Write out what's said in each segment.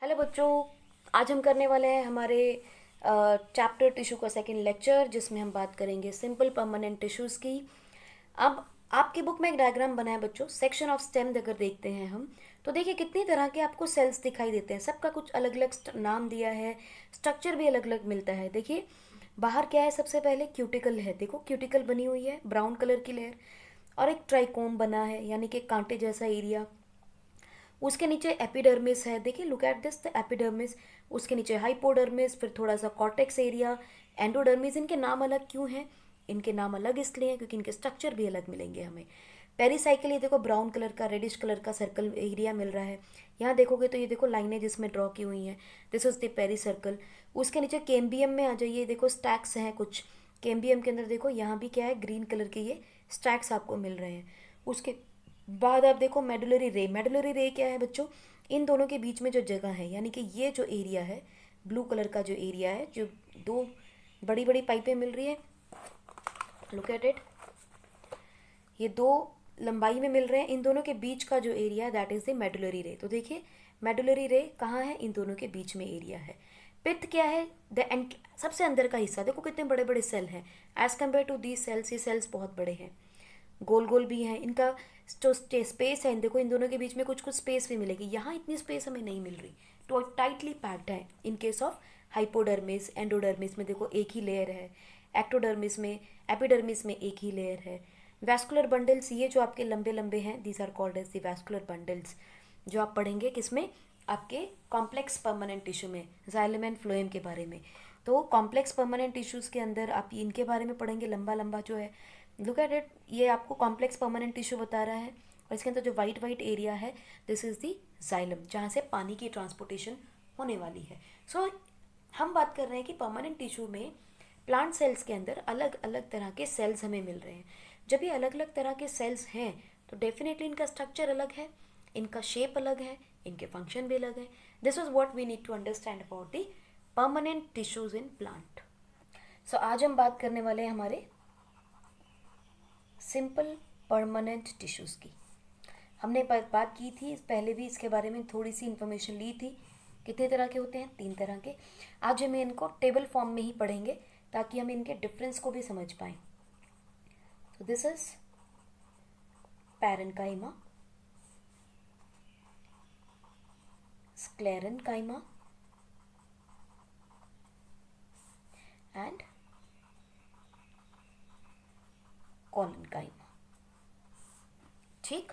Hello बच्चों। आज हम करने वाले हैं हमारे चैप्टर टिश्यू का सेकंड लेक्चर, जिसमें हम बात करेंगे सिंपल परमानेंट टिश्यूज़ की। अब आपकी बुक में एक डायग्राम बना है बच्चों, सेक्शन ऑफ स्टेम अगर देखते हैं हम, तो देखिए कितनी तरह के आपको सेल्स दिखाई देते हैं। सबका कुछ अलग अलग नाम दिया है, स्ट्रक्चर भी अलग अलग मिलता है। देखिए बाहर क्या है, सबसे पहले क्यूटिकल है। देखो क्यूटिकल बनी हुई है ब्राउन कलर की लेयर, और एक ट्राइकोम बना है यानी कि कांटे जैसा एरिया। उसके नीचे एपिडर्मिस है, देखिए look at this, the epidermis. उसके नीचे हाइपोडर्मिस, फिर थोड़ा सा कॉर्टेक्स एरिया, एंडोडर्मिस। इनके नाम अलग क्यों हैं? इनके नाम अलग इसलिए हैं क्योंकि इनके स्ट्रक्चर भी अलग मिलेंगे हमें। पेरीसाइकिल, ये देखो ब्राउन कलर का रेडिश कलर का सर्कल एरिया मिल रहा है। यहाँ देखोगे तो ये देखो लाइनें जिसमें ड्रॉ की हुई हैं, this is the pericycle. उसके नीचे केम्बियम में आ जाइए, देखो स्टैक्स हैं कुछ। केम्बियम के अंदर देखो यहाँ भी क्या है, ग्रीन कलर के ये स्टैक्स आपको मिल रहे हैं। उसके बाद आप देखो मेडुलरी रे। मेडुलरी रे क्या है बच्चों? इन दोनों के बीच में जो जगह है, यानी कि ये जो एरिया है, ब्लू कलर का जो एरिया है, जो दो बड़ी बड़ी पाइपें मिल रही है, लुक एट इट, ये दो लंबाई में मिल रहे हैं। इन दोनों के बीच का जो area, that is the medullary रे। तो देखिए मेडुलरी रे कहाँ है? इन दोनों के बीच में एरिया है। पित्त क्या है? सबसे अंदर का हिस्सा। देखो कितने बड़े बड़े सेल हैं as compare to the cells. ये सेल्स बहुत बड़े हैं, गोल गोल भी हैं। इनका जो स्पेस है, देखो इन दोनों के बीच में कुछ कुछ स्पेस भी मिलेगी। यहाँ इतनी स्पेस हमें नहीं मिल रही, तो टाइटली पैक्ड है। In case of hypodermis, endodermis में देखो एक ही लेयर है, एक्टोडर्मिस में, एपिडर्मिस में एक ही लेयर है। वैस्कुलर बंडल्स, ये जो आपके लंबे लंबे हैं, these are called as the vascular bundles, जो आप पढ़ेंगे किसमें? आपके कॉम्प्लेक्स परमानेंट टिश्यू में, जाइलम एंड फ्लोएम के बारे में। तो कॉम्प्लेक्स परमानेंट टिश्यूज़ के अंदर आप इनके बारे में पढ़ेंगे, लंबा लंबा जो है। लुक एट इट, ये आपको कॉम्प्लेक्स परमानेंट टिश्यू बता रहा है, और इसके अंदर जो वाइट वाइट एरिया है, दिस इज दी जाइलम, जहाँ से पानी की ट्रांसपोर्टेशन होने वाली है। सो हम बात कर रहे हैं कि परमानेंट टिश्यू में प्लांट सेल्स के अंदर अलग अलग तरह के सेल्स हमें मिल रहे हैं। जब ये अलग अलग तरह के सेल्स हैं तो डेफिनेटली इनका स्ट्रक्चर अलग है, इनका शेप अलग है, इनके फंक्शन भी अलग है। This is what we need to understand about the permanent tissues in plant. So आज हम बात करने वाले हैं हमारे सिंपल परमानेंट टिश्यूज़ की। हमने बात की थी पहले भी, इसके बारे में थोड़ी सी इंफॉर्मेशन ली थी। कितने तरह के होते हैं? 3 तरह के। आज हम इनको टेबल फॉर्म में ही पढ़ेंगे ताकि हम इनके डिफरेंस को भी समझ पाएँ। तो this is parenchyma, sclerenchyma and collenchyma. ठीक,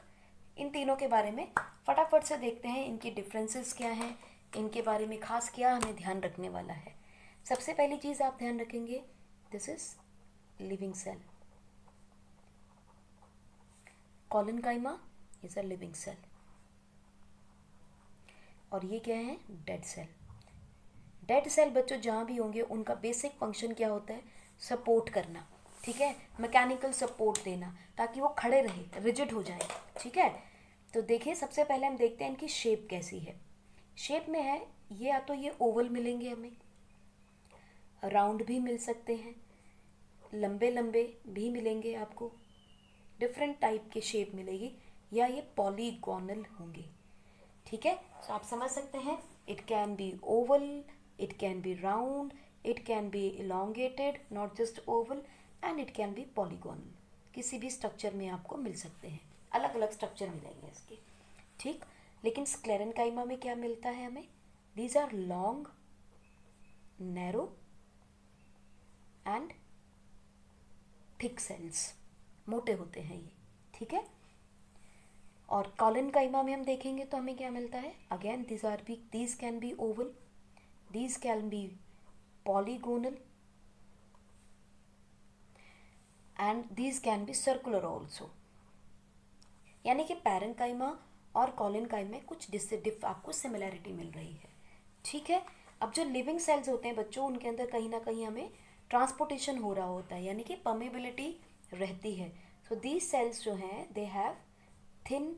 इन तीनों के बारे में फटाफट से देखते हैं, इनके डिफरेंसेस क्या हैं, इनके बारे में खास क्या हमें ध्यान रखने वाला है। सबसे पहली चीज़ आप ध्यान रखेंगे, this is living cell. Collenchyma is a living cell, और ये क्या है? Dead cell. डेड सेल बच्चों जहाँ भी होंगे उनका बेसिक फंक्शन क्या होता है? सपोर्ट करना, ठीक है, मैकेनिकल सपोर्ट देना ताकि वो खड़े रहे, रिजिड हो जाए, ठीक है। तो देखिए सबसे पहले हम देखते हैं इनकी शेप कैसी है। शेप में है ये, या तो ये ओवल मिलेंगे हमें, राउंड भी मिल सकते हैं, लंबे लंबे भी मिलेंगे आपको, डिफरेंट टाइप के शेप मिलेगी, या ये पॉलीगोनल होंगे, ठीक है। तो आप समझ सकते हैं, it can be oval, it can be round, it can B elongated, not just Oval, and it can B polygonal. किसी भी स्ट्रक्चर में आपको मिल सकते हैं, अलग अलग स्ट्रक्चर मिलेंगे इसके, ठीक। लेकिन स्क्लेरेन्काइमा में क्या मिलता है हमें? These are long, narrow and thick cells, मोटे होते हैं ये, ठीक है। और कॉलेन्काइमा में हम देखेंगे तो हमें क्या मिलता है? Again these can be Oval, these can be polygonal, and these can be circular also. यानी कि पैरेन्काइमा और कॉलेन्काइमा में कुछ आपको सिमिलैरिटी मिल रही है, ठीक है। अब जो लिविंग सेल्स होते हैं बच्चों, उनके अंदर कहीं ना कहीं हमें ट्रांसपोर्टेशन हो रहा होता है, यानी कि परमेबिलिटी रहती है। सो दीज सेल्स जो हैं, they have thin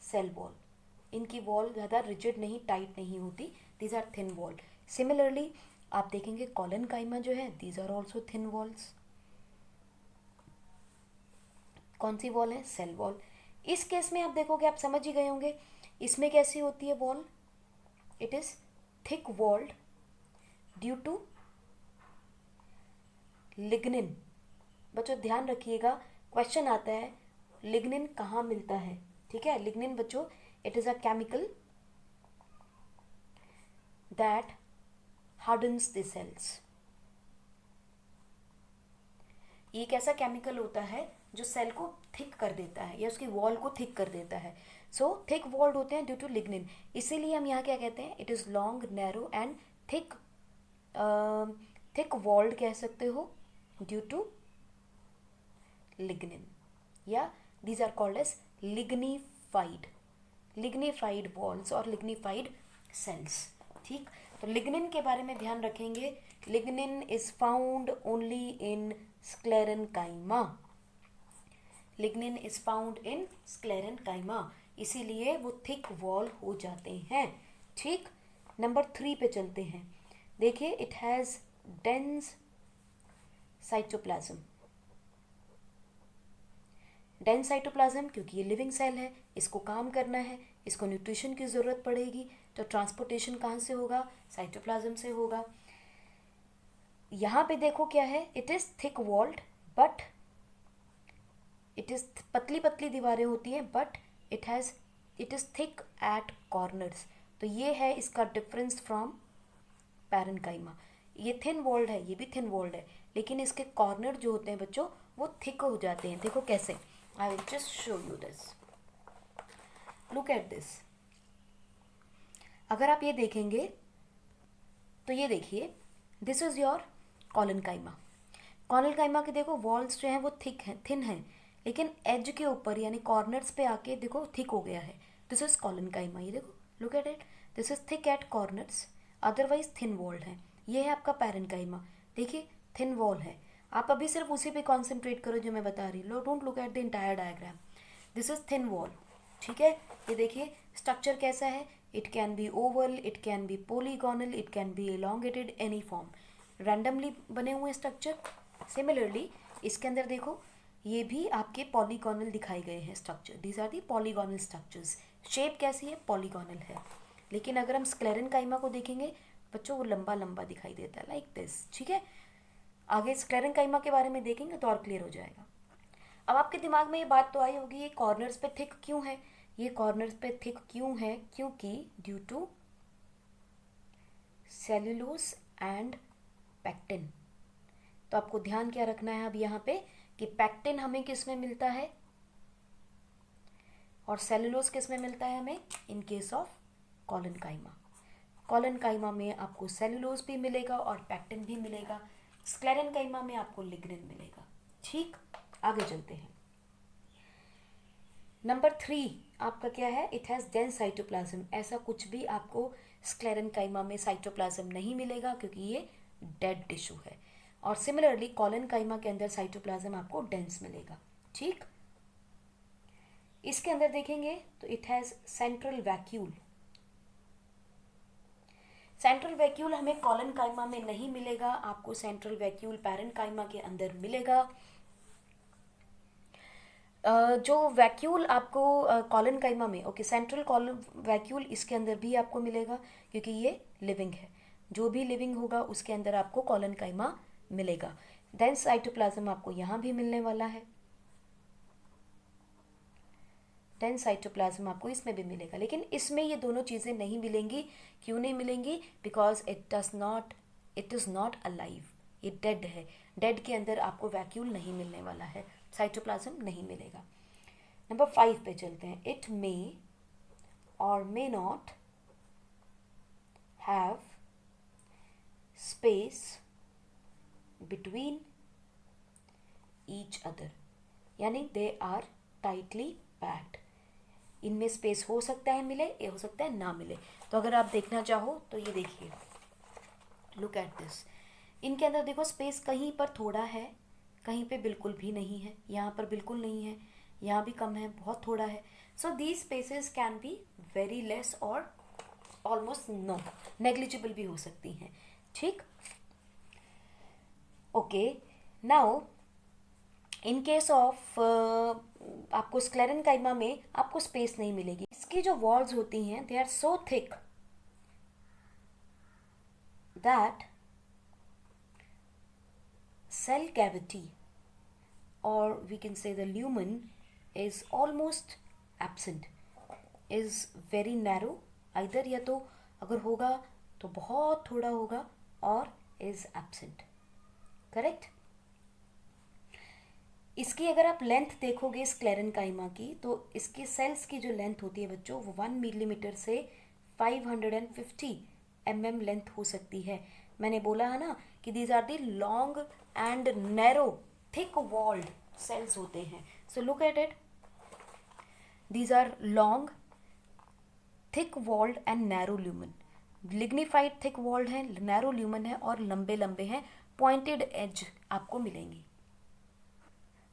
cell wall. इनकी वॉल ज़्यादा रिजिड नहीं, टाइट नहीं होती, these are thin wall. Similarly आप देखेंगे कॉलेन्काइमा जो है, these are also thin walls. कौन सी वॉल है? Cell wall. इस केस में आप देखोगे, आप समझ ही गए होंगे, इसमें कैसी होती है wall? It is thick walled due to lignin. बच्चों ध्यान रखिएगा, क्वेश्चन आता है लिग्निन कहाँ मिलता है, ठीक है। लिग्निन बच्चों it is a chemical that hardens the cells. ये एक ऐसा केमिकल होता है जो सेल को थिक कर देता है या उसकी वॉल को थिक कर देता है। सो थिक वॉल्ड होते हैं ड्यू टू लिग्निन, इसीलिए हम यहाँ क्या कहते हैं, it is long narrow and thick. Thick walled कह सकते हो ड्यू टू लिग्निन, या these are called as lignified walls और lignified cells, ठीक। तो लिग्निन के बारे में ध्यान रखेंगे, lignin is found only in sclerenchyma. Lignin is found in sclerenchyma, इसीलिए वो थिक वॉल हो जाते हैं, ठीक। नंबर 3 पे चलते हैं। देखिए it has dense cytoplasm. Dense cytoplasm क्योंकि ये लिविंग सेल है, इसको काम करना है, इसको न्यूट्रिशन की ज़रूरत पड़ेगी, तो ट्रांसपोर्टेशन कहाँ से होगा, साइटोप्लाज्म से होगा। यहाँ पे देखो क्या है, it is thick walled but it is पतली पतली दीवारें होती हैं, but it is thick at corners. तो ये है इसका डिफरेंस फ्रॉम पैरेन्काइमा। ये थिन वॉल्ड है, ये भी थिन वॉल्ड है, लेकिन इसके कॉर्नर जो होते हैं बच्चों वो थिक हो जाते हैं। देखो कैसे, I will just show you this. Look at this. अगर आप ये देखेंगे तो ये देखिए, this is your collenchyma. Collenchyma के देखो वॉल्स जो हैं वो थिक हैं, थिन हैं, लेकिन एज के ऊपर यानी कॉर्नर्स पे आके देखो थिक हो गया है। दिस इज कॉलनकाइमा, ये देखो, look at it, this is thick at corners, otherwise thin walled है। ये है आपका पैरेन्काइमा, देखिए थिन वॉल है। आप अभी सिर्फ उसी पे कॉन्सेंट्रेट करो जो मैं बता रही हूँ, don't look at the entire diagram. This is thin wall, ठीक है। ये देखिए स्ट्रक्चर कैसा है, it can be oval, it can be polygonal, it can be elongated, any form, randomly बने हुए स्ट्रक्चर। सिमिलरली इसके अंदर देखो ये भी आपके पॉलीगोनल दिखाए गए हैं structure, these are the polygonal structures. Shape कैसी है, पॉलीगोनल है। लेकिन अगर हम स्क्लेरेनकाइमा को देखेंगे बच्चों वो लंबा लंबा दिखाई देता है, लाइक दिस, ठीक है। आगे स्क्लेरेनकाइमा के बारे में देखेंगे तो और क्लियर हो जाएगा। अब आपके दिमाग में ये बात तो आई होगी, ये कॉर्नर्स पे थिक क्यों है, ये कॉर्नर्स पे थिक क्यों है, क्योंकि due to cellulose and pectin. तो आपको ध्यान क्या रखना है अब यहाँ पे कि पैक्टिन हमें किस में मिलता है और सेल्यूलोज किस में मिलता है हमें, in case of collenchyma. Collenchyma में आपको सेल्यूलोज भी मिलेगा और पैक्टिन भी मिलेगा, स्क्लेरेनकाइमा में आपको लिग्निन मिलेगा, ठीक। आगे चलते हैं। नंबर 3 आपका क्या है, इट हैज़ डेंस साइटोप्लाज्म। ऐसा कुछ भी आपको स्क्लेरेनकाइमा में साइटोप्लाज्म नहीं मिलेगा क्योंकि ये डेड टिश्यू है। और सिमिलरली कॉलनकाइमा के अंदर साइटोप्लाज्म आपको डेंस मिलेगा, ठीक। इसके अंदर देखेंगे तो it has central vacuole. Central vacuole हमें कॉलनकाइमा में नहीं मिलेगा, आपको सेंट्रल वैक्यूल पैरेन्काइमा के अंदर मिलेगा। जो वैक्यूल आपको कॉलनकाइमा में, ओके, सेंट्रल कॉलन वैक्यूल इसके अंदर भी आपको मिलेगा क्योंकि ये लिविंग है, जो भी लिविंग होगा उसके अंदर आपको कॉलनकाइमा मिलेगा। डेंस साइटोप्लाज्म आपको यहाँ भी मिलने वाला है, डेंस साइटोप्लाज्म आपको इसमें भी मिलेगा, लेकिन इसमें ये दोनों चीज़ें नहीं मिलेंगी। क्यों नहीं मिलेंगी, because it is not alive, ये डेड है। डेड के अंदर आपको वैक्यूल नहीं मिलने वाला है, साइटोप्लाज्म नहीं मिलेगा। नंबर 5 पे चलते हैं। इट मे और may not have space between each other, यानी दे आर टाइटली पैक्ड। इनमें स्पेस हो सकता है मिले, ये हो सकता है ना मिले। तो अगर आप देखना चाहो तो ये देखिए, लुक एट दिस, इनके अंदर देखो स्पेस कहीं पर थोड़ा है, कहीं पे बिल्कुल भी नहीं है, यहाँ पर बिल्कुल नहीं है, यहाँ भी कम है, बहुत थोड़ा है। So these spaces can be very less और ऑलमोस्ट नो, नेग्लिजिबल भी हो सकती हैं, ठीक। Okay, now in case of आपको स्क्लेरेनकाइमा में आपको स्पेस नहीं मिलेगी। इसकी जो वॉल्स होती हैं they are so thick that cell cavity, or we can say the lumen, is almost absent, is very narrow. either या तो अगर होगा तो बहुत थोड़ा होगा, और is absent. करेक्ट. इसकी अगर आप लेंथ देखोगे स्क्लेरेनकाइमा की, तो इसकी सेल्स की जो लेंथ होती है बच्चों, वो 1 मिलीमीटर से 550 mm लेंथ हो सकती है. मैंने बोला है ना कि these are the long and narrow thick walled cells होते हैं. So look at it, these are long thick walled and narrow lumen. Lignified thick walled है, नैरो ल्यूमन है, और लंबे लंबे हैं, पॉइंटेड एज आपको मिलेंगी.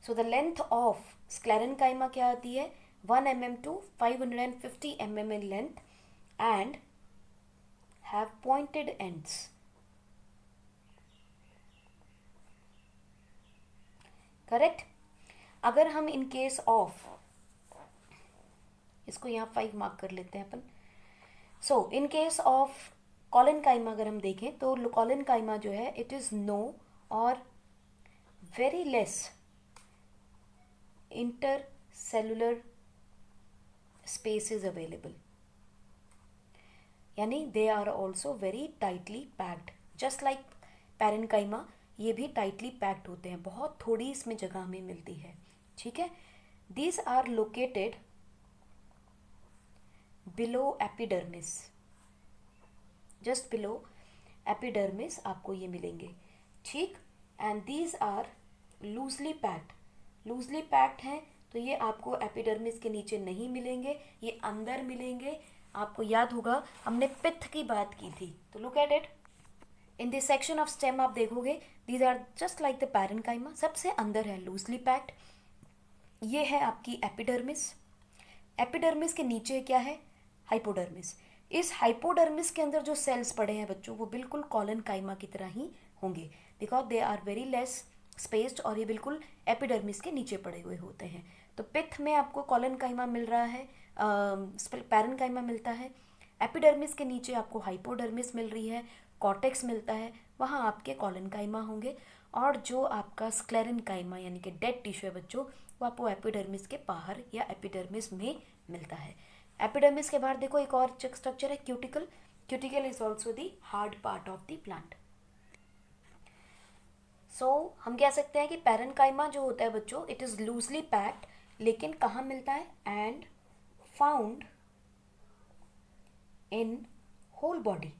So the length of sclerenchyma क्या आती है, 1 mm to 550 mm in length and have pointed ends. Correct. अगर हम इन केस ऑफ, इसको यहाँ 5 मार्क कर लेते हैं अपन. सो इन केस ऑफ कॉलेनकाइमा अगर हम देखें तो कॉलेनकाइमा जो है, इट इज़ नो और very less intercellular space is available, यानी they are also very tightly packed, just like parenchyma. ये भी tightly packed होते हैं, बहुत थोड़ी इसमें जगह हमें मिलती है. ठीक है. These are located below epidermis, just below epidermis आपको ये मिलेंगे. ठीक. and these are loosely packed. Loosely packed हैं, तो ये आपको एपिडर्मिस के नीचे नहीं मिलेंगे, ये अंदर मिलेंगे. आपको याद होगा हमने पित्त की बात की थी. तो look at it in this section of stem. आप देखोगे these are just like the parenchyma, सबसे अंदर है लूजली पैक्ड. ये है आपकी एपिडर्मिस. एपिडर्मिस के नीचे क्या है, हाइपोडर्मिस. इस हाइपोडर्मिस के अंदर जो सेल्स पड़े हैं बच्चों, वो बिल्कुल कॉलेनकाइमा की तरह ही होंगे, because they are very less spaced, और ये बिल्कुल एपिडर्मिस के नीचे पड़े हुए होते हैं. तो पित्त में आपको कॉलेनकाइमा मिल रहा है, पैरेन्काइमा मिलता है. एपिडर्मिस के नीचे आपको हाइपोडर्मिस मिल रही है, कॉर्टेक्स मिलता है, वहाँ आपके कॉलेनकाइमा होंगे. और जो आपका स्क्लेरेनकाइमा यानी कि डेड टिश्यू है बच्चों, वो आपको एपिडर्मिस के बाहर या एपिडर्मिस में मिलता है. एपिडर्मिस के बाहर देखो एक और स्ट्रक्चर है, cuticle. Cuticle is also the hard part of the plant. So हम कह सकते हैं कि पैरेन्काइमा जो होता है बच्चों, इट इज़ लूजली पैक्ड, लेकिन कहाँ मिलता है, and found in whole body.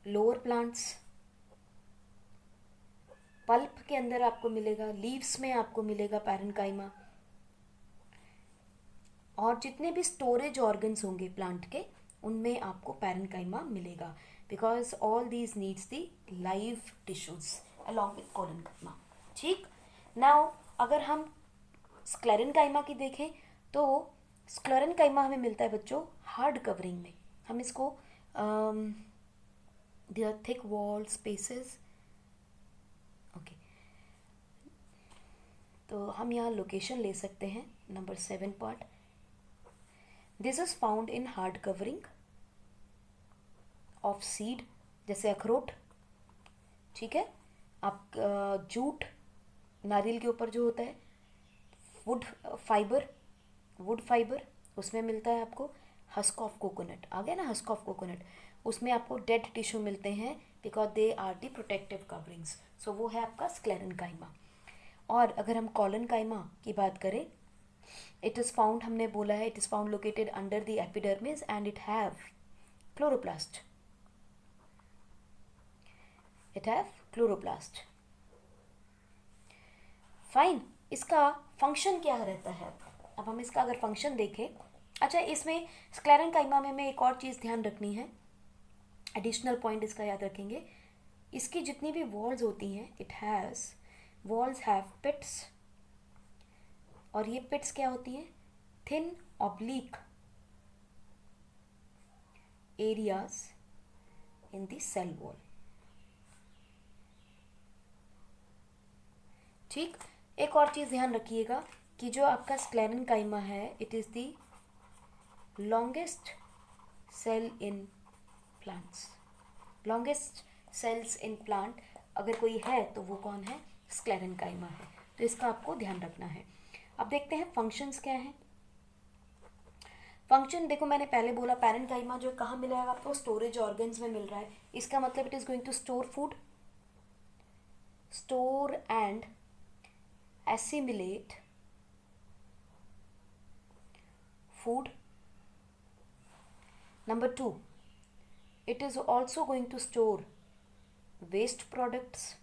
Lower plants, pulp के अंदर आपको मिलेगा, लीव्स में आपको मिलेगा पैरेन्काइमा, और जितने भी स्टोरेज ऑर्गन्स होंगे प्लांट के, उनमें आपको पैरेन्काइमा मिलेगा, because all these needs the live tissues along with collenchyma. ठीक. नाउ अगर हम स्क्लेरेनकाइमा की देखें, तो स्क्लेरेनकाइमा हमें मिलता है बच्चों हार्ड कवरिंग में. हम इसको they are thick wall spaces. Okay, तो हम यहाँ लोकेशन ले सकते हैं, number 7 part. This is found in hard covering of seed, जैसे अखरोट. ठीक है. आप जूट, नारियल के ऊपर जो होता है, वुड फाइबर, उसमें मिलता है आपको. हस्क ऑफ कोकोनट आ गया ना, हस्क ऑफ कोकोनट, उसमें आपको डेड टिश्यू मिलते हैं, because they are the protective coverings. So वो है आपका स्क्लेरेनकाइमा. और अगर हम कॉलेनकाइमा की बात करें, इट इज़ फाउंड, हमने बोला है, it is found located under the epidermis and it have chloroplast. Fine. इसका फंक्शन क्या रहता है, अब हम इसका अगर फंक्शन देखें. अच्छा, इसमें स्क्लेरेनकाइमा में एक और चीज़ ध्यान रखनी है, एडिशनल पॉइंट इसका याद रखेंगे. इसकी जितनी भी वॉल्स होती हैं, वॉल्स हैव पिट्स, और ये पिट्स क्या होती हैं, thin oblique areas in the cell wall. ठीक. एक और चीज़ ध्यान रखिएगा कि जो आपका स्क्लेरेनकाइमा है, it is the longest cell in plants, longest cells in plant अगर कोई है तो वो कौन है, स्क्लेरेंकाइमा है। तो इसका आपको ध्यान रखना है। अब देखते हैं फंक्शंस क्या हैं। फंक्शन देखो, मैंने पहले बोला पैरेन्काइमा जो कहाँ मिलेगा आपको, स्टोरेज ऑर्गन्स में मिल रहा है। इसका मतलब it is going to store food, store and assimilate food. Number 2, it is also going to store waste products.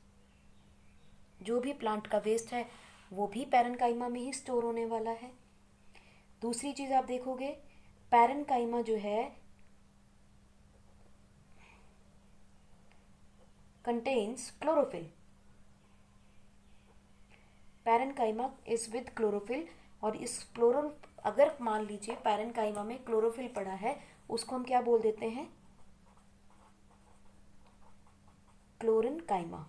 जो भी प्लांट का वेस्ट है वो भी पैरेन्काइमा में ही स्टोर होने वाला है। दूसरी चीज आप देखोगे, पैरेन्काइमा जो है contains chlorophyll, parenchyma is with chlorophyll, और इस अगर मान लीजिए पैरेन्काइमा में क्लोरोफिल पड़ा है, उसको हम क्या बोल देते हैं, क्लोरेन्काइमा।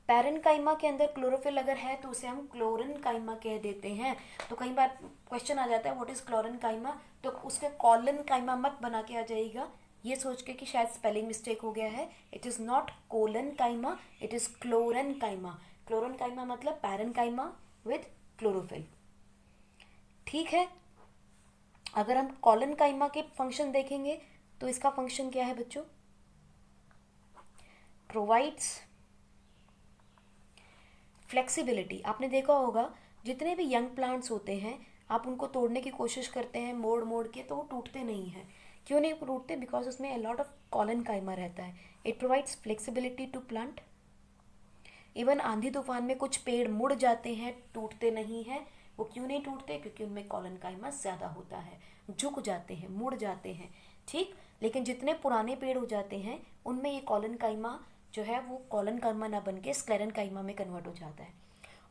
पैरेन्काइमा के अंदर क्लोरोफिल अगर है तो उसे हम क्लोरेन्काइमा कह देते हैं। तो कई बार क्वेश्चन आ जाता है व्हाट इज क्लोरेन्काइमा, तो उसके कॉलनकाइमा मत बना के आ जाएगा, ये सोच के कि शायद स्पेलिंग मिस्टेक हो गया है। It is not collenchyma, it is chlorenchyma. Chlorenchyma मतलब पैरेन्काइमा विद क्लोरोफिल। ठीक है, अगर हम कॉलनकाइमा के फंक्शन देखेंगे तो इसका फंक्शन क्या है बच्चों, प्रोवाइड्स फ्लेक्सिबिलिटी। आपने देखा होगा जितने भी यंग प्लांट्स होते हैं आप उनको तोड़ने की कोशिश करते हैं मोड़ मोड़ के, तो वो टूटते नहीं हैं। क्यों नहीं टूटते, बिकॉज उसमें अ लॉट ऑफ कॉलनकाइमा रहता है। It provides flexibility to plant. Even आंधी तूफान में कुछ पेड़ मुड़ जाते हैं, टूटते नहीं हैं। वो क्यों नहीं टूटते, क्योंकि उनमें कॉलनकाइमा ज़्यादा होता है, झुक जाते हैं, मुड़ जाते हैं। ठीक, लेकिन जितने पुराने पेड़ हो जाते हैं उनमें ये कॉलनकाइमा जो है वो कॉलनकाइमा ना बन के स्क्लेरेन्काइमा में कन्वर्ट हो जाता है,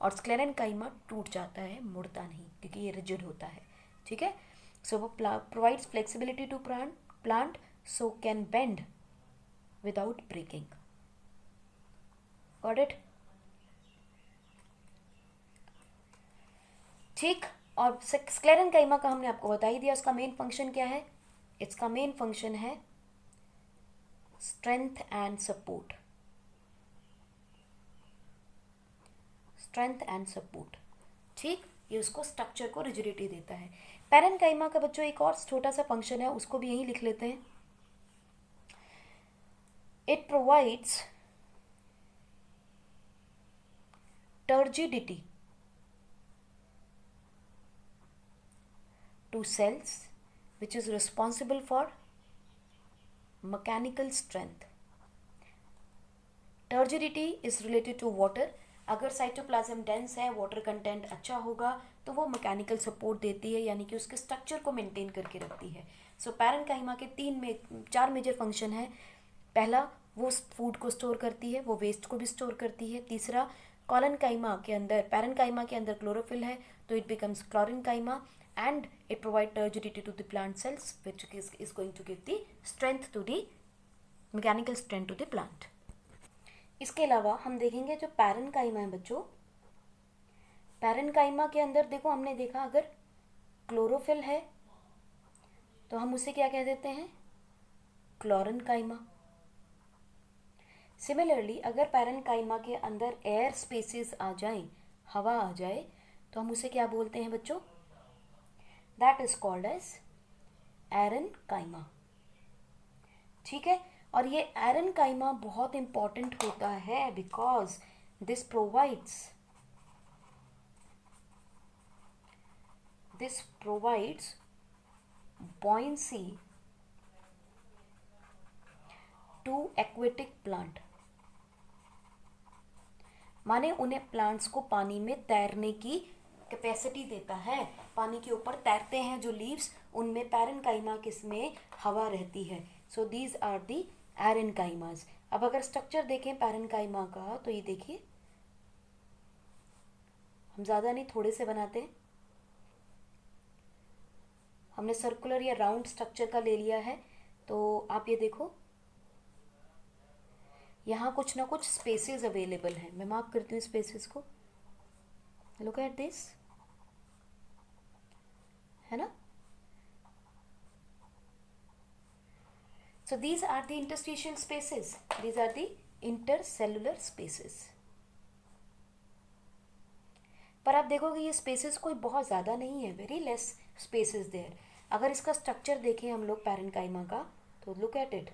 और स्क्लेरेन्काइमा टूट जाता है, मुड़ता नहीं, क्योंकि ये रिजिड होता है। ठीक है, सो वो provides flexibility to plant so can bend without breaking. Got it? ठीक, और स्क्लेरेन्काइमा का हमने आपको बता ही दिया, उसका मेन फंक्शन क्या है, इसका मेन फंक्शन है strength and support, strength and support. ठीक, ये उसको स्ट्रक्चर को रिजिडिटी देता है। पैरेन्काइमा का बच्चों एक और छोटा सा फंक्शन है, उसको भी यहीं लिख लेते हैं। It provides turgidity to cells which is responsible for mechanical strength. Turgidity is related to water. अगर साइटोप्लाज्म डेंस है, वाटर कंटेंट अच्छा होगा, तो वो मैकेनिकल सपोर्ट देती है, यानी कि उसके स्ट्रक्चर को मेंटेन करके रखती है। सो पैरेन्काइमा के 4 मेजर फंक्शन है। पहला, वो फूड को स्टोर करती है, वो वेस्ट को भी स्टोर करती है। तीसरा, कॉलनकाइमा के अंदर, पैरेन्काइमा के अंदर क्लोरोफिल है, तो it becomes क्लोरेन्काइमा, and it provides turgidity to the plant cells which is going to give the strength to the mechanical strength to the plant. इसके अलावा हम देखेंगे जो पैरेन्काइमा है बच्चों, पैरेन्काइमा के अंदर देखो हमने देखा अगर क्लोरोफिल है तो हम उसे क्या कह देते हैं, क्लोरेन्काइमा। सिमिलरली अगर पैरेन्काइमा के अंदर एयर स्पेसेस आ जाएं, हवा आ जाए, तो हम उसे क्या बोलते हैं बच्चों, that is called as एरेन्काइमा। ठीक है, और ये एरेन्काइमा बहुत इंपॉर्टेंट होता है because this provides buoyancy to aquatic plant. माने उन्हें प्लांट्स को पानी में तैरने की कैपेसिटी देता है। पानी के ऊपर तैरते हैं जो लीव्स, उनमें पैरेन्काइमा किसमें, हवा रहती है। So these are the aerenchymas. अब अगर स्ट्रक्चर देखें पैरेन्काइमा का, तो ये देखिए, हम ज़्यादा नहीं थोड़े से बनाते हैं, हमने सर्कुलर या राउंड स्ट्रक्चर का ले लिया है। तो आप ये देखो, यहाँ कुछ ना कुछ स्पेसेस अवेलेबल हैं। मैं मार्क करती हूँ स्पेसेस को, लुक एट दिस, है ना. So these are the interstitial spaces. These are the intercellular spaces. पर आप देखोगे ये स्पेसेस कोई बहुत ज़्यादा नहीं है, वेरी लेस स्पेसेस देयर. अगर इसका स्ट्रक्चर देखें हम लोग पैरेन्काइमा का, तो लुक एट इट.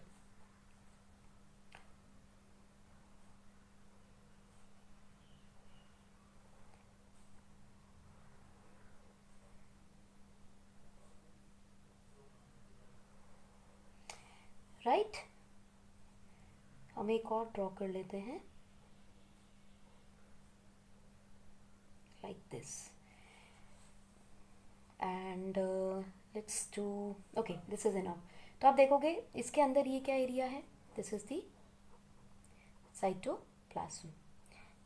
राइट, हम एक और ड्रॉ कर लेते हैं like this. And let's do, okay this is enough. तो आप देखोगे इसके अंदर ये क्या एरिया है, दिस इज दी साइटोप्लाज्म.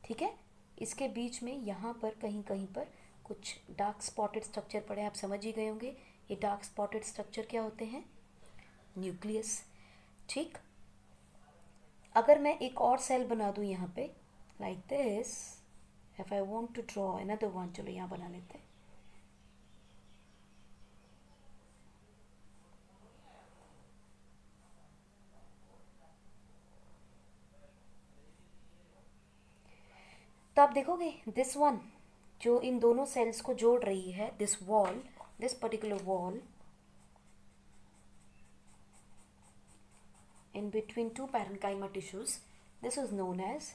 ठीक है, इसके बीच में यहाँ पर कहीं कहीं पर कुछ डार्क स्पॉटेड स्ट्रक्चर पड़े. आप समझ ही गए होंगे ये डार्क स्पॉटेड स्ट्रक्चर क्या होते हैं, न्यूक्लियस. ठीक, अगर मैं एक और सेल बना दूँ यहाँ पे like this, if I want to draw another one, चलो यहाँ बना लेते हैं. तो आप देखोगे दिस वन जो इन दोनों सेल्स को जोड़ रही है, this wall, this particular wall in between two parenchyma tissues, this is known as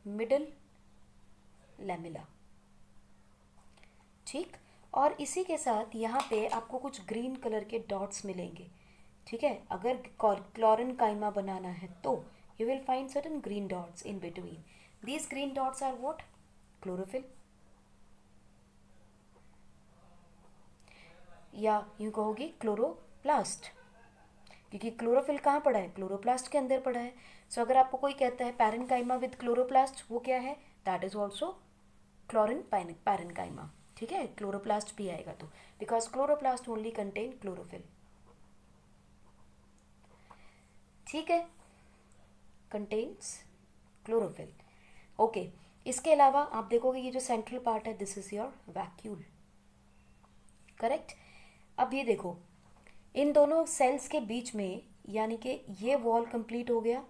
middle lamella. ठीक, और इसी के साथ यहाँ पे आपको कुछ ग्रीन कलर के डॉट्स मिलेंगे. ठीक है, अगर क्लोरेनकाइमा बनाना है तो you will find certain green dots in between. These green dots are what? Chlorophyll. या यूँ कहोगे क्लोरोप्लास्ट, क्योंकि क्लोरोफिल कहाँ पड़ा है, क्लोरोप्लास्ट के अंदर पड़ा है. सो अगर आपको कोई कहता है पैरेन्काइमा विद क्लोरोप्लास्ट, वो क्या है, that is also chlorine parenchyma. ठीक है, क्लोरोप्लास्ट भी आएगा तो, because chloroplast only contain chlorophyll. ठीक है, कंटेन्स क्लोरोफिल. ओके, इसके अलावा आप देखोगे ये जो सेंट्रल पार्ट है, this is your vacuole. Correct. अब ये देखो इन दोनों सेल्स के बीच में, यानी कि ये वॉल कंप्लीट हो गया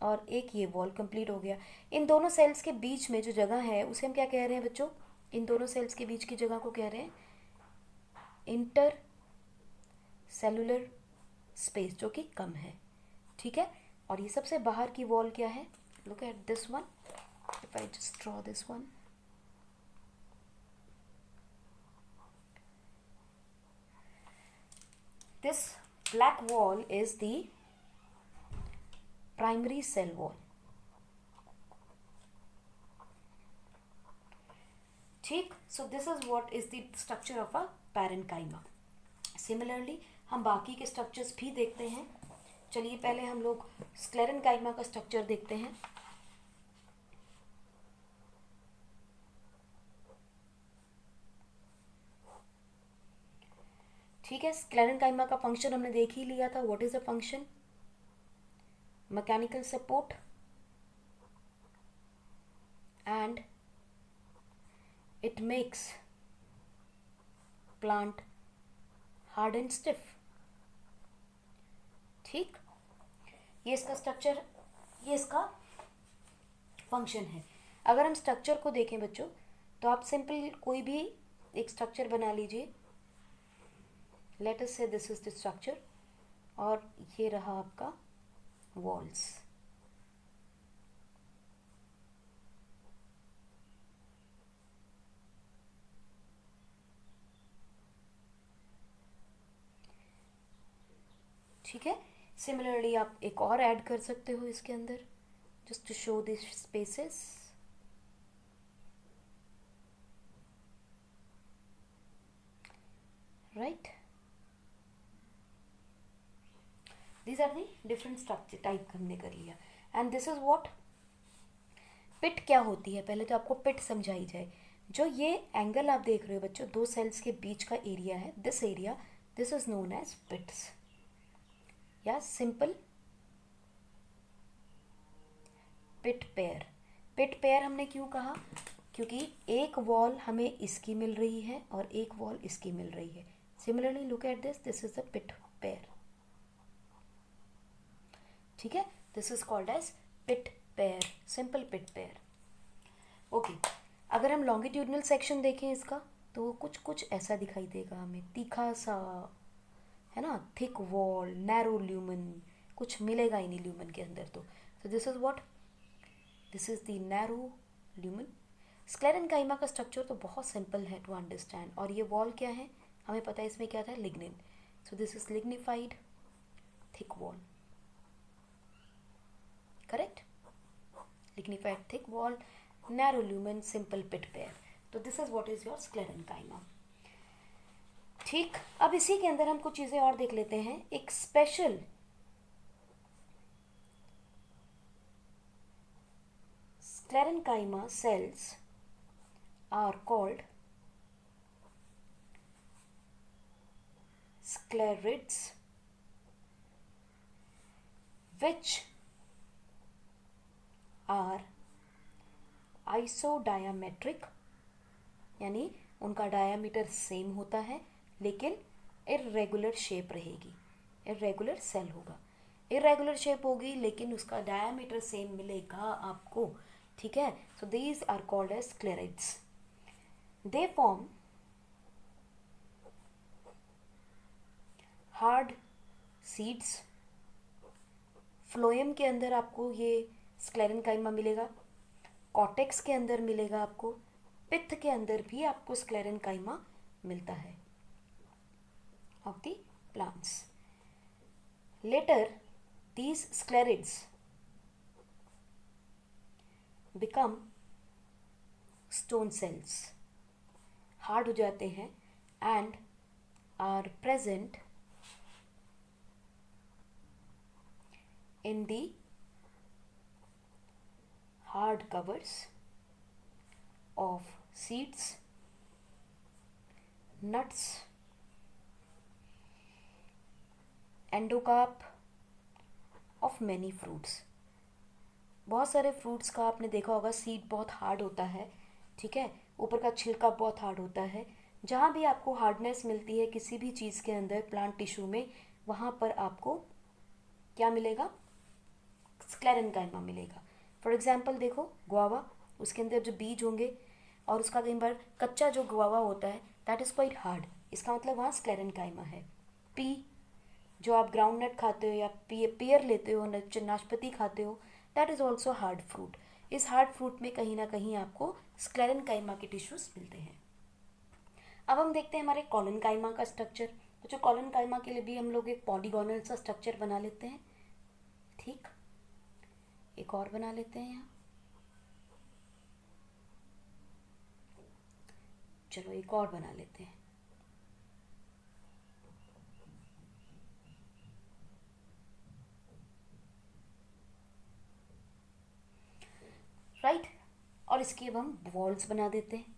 और एक ये वॉल कंप्लीट हो गया. इन दोनों सेल्स के बीच में जो जगह है उसे हम क्या कह रहे हैं बच्चों, इन दोनों सेल्स के बीच की जगह को कह रहे हैं इंटर सेलुलर स्पेस, जो कि कम है. ठीक है, और ये सबसे बाहर की वॉल क्या है, look at this one, if I just draw this one. This black wall is the primary cell wall. ठीक, so this is what is the structure of a parenchyma. Similarly हम बाकी के structures भी देखते हैं. चलिए पहले हम लोग sclerenchyma का structure देखते हैं. ठीक है, स्क्लेरेनकाइमा का फंक्शन हमने देख ही लिया था. What is the function, mechanical support and it makes plant hard and stiff. ठीक, ये इसका स्ट्रक्चर, ये इसका फंक्शन है. अगर हम स्ट्रक्चर को देखें बच्चों, तो आप सिंपल कोई भी एक स्ट्रक्चर बना लीजिए. लेट अस से दिस इज द स्ट्रक्चर, और ये रहा आपका वॉल्स. ठीक है, सिमिलरली आप एक और ऐड कर सकते हो इसके अंदर, just to show this spaces. Right, these are the different structure type हमने कर लिया. And this is what, pit क्या होती है, पहले तो आपको पिट समझाई जाए. जो ये एंगल आप देख रहे हो बच्चों, दो सेल्स के बीच का एरिया है, this area, this is known as pits या simple pit pair. Pit pair हमने क्यों कहा, क्योंकि एक वॉल हमें इसकी मिल रही है और एक वॉल इसकी मिल रही है. Similarly look at this is the pit pair. ठीक है, this is called as pit pair, simple pit pair. Okay, अगर हम लॉन्गिट्यूडनल सेक्शन देखें इसका तो वो कुछ कुछ ऐसा दिखाई देगा हमें, तीखा सा, है ना, थिक वॉल, नैरो ल्यूमन, कुछ मिलेगा ही नहीं ल्यूमन के अंदर. तो this is what, this is the narrow lumen. Sclerenchyma का स्ट्रक्चर तो बहुत सिंपल है टू अंडरस्टैंड. और ये वॉल क्या है हमें पता है, इसमें क्या था, lignin. So this is lignified thick wall. Correct, lignified thick wall, narrow lumen, simple pit pair. तो this is what is your sclerenchyma. ठीक, अब इसी के अंदर हम कुछ चीजें और देख लेते हैं. एक special sclerenchyma cells are called sclerids, which are isodiametric, यानी उनका डायामीटर सेम होता है लेकिन इर्रेगुलर शेप रहेगी. इर्रेगुलर सेल होगा, इर्रेगुलर शेप होगी लेकिन उसका डायामीटर सेम मिलेगा आपको. ठीक है, so these are called as sclereids. They form hard seeds. Phloem के अंदर आपको ये स्क्लेरेनकाइमा मिलेगा, कॉटेक्स के अंदर मिलेगा आपको, पित्त के अंदर भी आपको स्क्लेरेनकाइमा मिलता है of the plants. Later these sclerids become stone cells, hard हो जाते हैं and are present in the hard covers of seeds, nuts, endocarp of many fruits. बहुत सारे फ्रूट्स का आपने देखा होगा सीड बहुत हार्ड होता है. ठीक है, ऊपर का छिलका बहुत हार्ड होता है. जहाँ भी आपको हार्डनेस मिलती है किसी भी चीज़ के अंदर, प्लांट टिश्यू में, वहाँ पर आपको क्या मिलेगा, स्क्लेरेनकाइमा मिलेगा. फॉर एग्जाम्पल देखो गुआवा, उसके अंदर जो बीज होंगे और उसका कई बार कच्चा जो गुआवा होता है दैट इज़ क्वाइट हार्ड, इसका मतलब वहाँ स्क्लेरेनकाइमा है. पी, जो आप ग्राउंड नट खाते हो या पियर लेते हो, नाशपाती खाते हो, that is also hard fruit. इस हार्ड फ्रूट में कहीं ना कहीं आपको स्क्लेरेनकाइमा के टिश्यूज मिलते हैं. अब हम देखते हैं हमारे कॉलनकाइमा का स्ट्रक्चर. तो जो कॉलनकाइमा के लिए भी हम लोग एक पॉलीगोनल सा स्ट्रक्चर बना लेते हैं. ठीक, एक और बना लेते हैं यहाँ. चलो एक और बना लेते हैं. राइट, और इसके अब हम वॉल्स बना देते हैं.